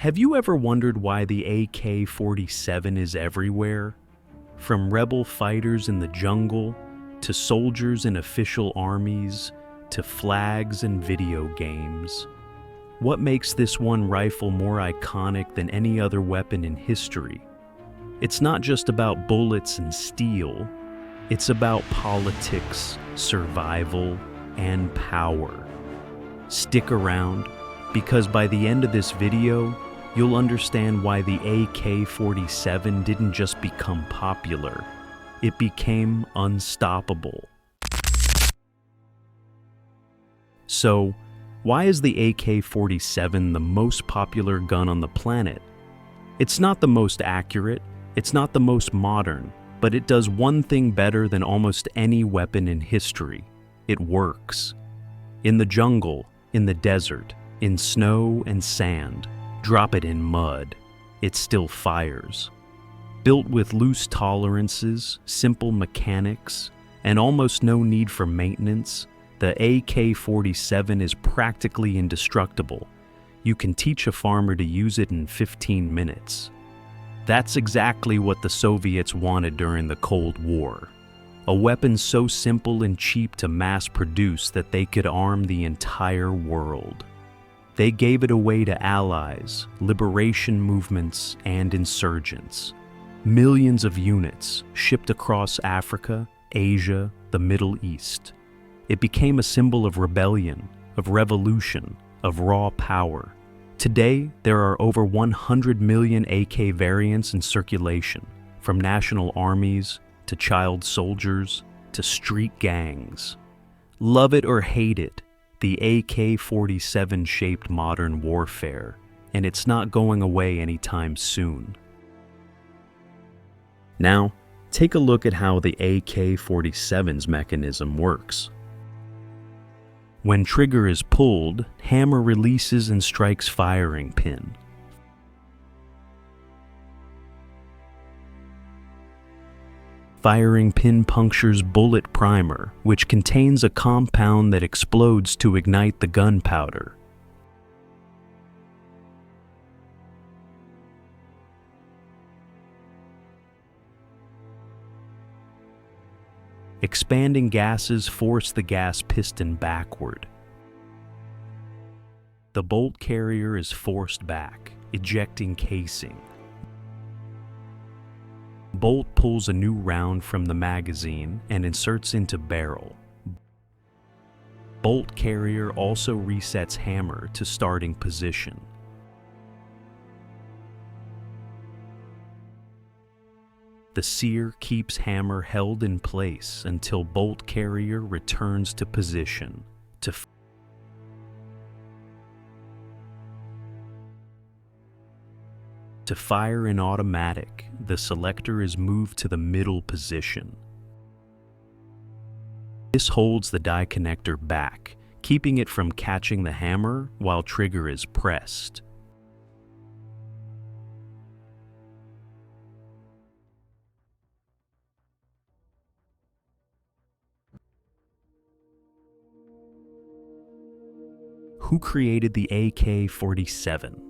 Have you ever wondered why the AK-47 is everywhere? From rebel fighters in the jungle, to soldiers in official armies, to flags and video games. What makes this one rifle more iconic than any other weapon in history? It's not just about bullets and steel, it's about politics, survival, and power. Stick around, because by the end of this video, you'll understand why the AK-47 didn't just become popular, it became unstoppable. So, why is the AK-47 the most popular gun on the planet? It's not the most accurate, it's not the most modern, but it does one thing better than almost any weapon in history. It works. In the jungle, in the desert, in snow and sand, drop it in mud, it still fires. Built with loose tolerances, simple mechanics, and almost no need for maintenance, the AK-47 is practically indestructible. You can teach a farmer to use it in 15 minutes. That's exactly what the Soviets wanted during the Cold War. A weapon so simple and cheap to mass produce that they could arm the entire world. They gave it away to allies, liberation movements, and insurgents. Millions of units shipped across Africa, Asia, the Middle East. It became a symbol of rebellion, of revolution, of raw power. Today, there are over 100 million AK variants in circulation, from national armies to child soldiers to street gangs. Love it or hate it, the AK-47 shaped modern warfare, and it's not going away anytime soon. Now, take a look at how the AK-47's mechanism works. When trigger is pulled, hammer releases and strikes firing pin. Firing pin punctures bullet primer, which contains a compound that explodes to ignite the gunpowder. Expanding gases force the gas piston backward. The bolt carrier is forced back, ejecting casing. Bolt pulls a new round from the magazine and inserts into barrel. Bolt carrier also resets hammer to starting position. The sear keeps hammer held in place until bolt carrier returns to position. To fire in automatic, the selector is moved to the middle position. This holds the die connector back, keeping it from catching the hammer while trigger is pressed. Who created the AK-47?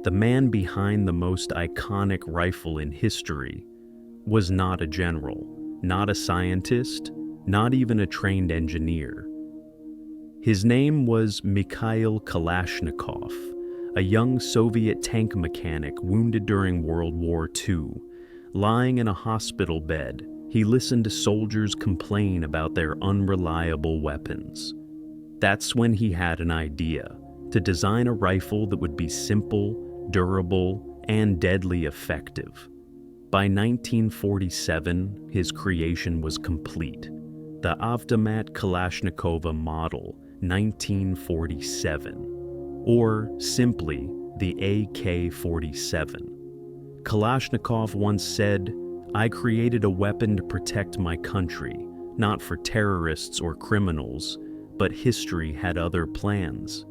The man behind the most iconic rifle in history was not a general, not a scientist, not even a trained engineer. His name was Mikhail Kalashnikov, a young Soviet tank mechanic wounded during World War II. Lying in a hospital bed, he listened to soldiers complain about their unreliable weapons. That's when he had an idea, to design a rifle that would be simple, durable, and deadly effective. By 1947, his creation was complete. The Avtomat Kalashnikova model 1947, or simply the AK-47. Kalashnikov once said, "I created a weapon to protect my country, not for terrorists or criminals, but history had other plans."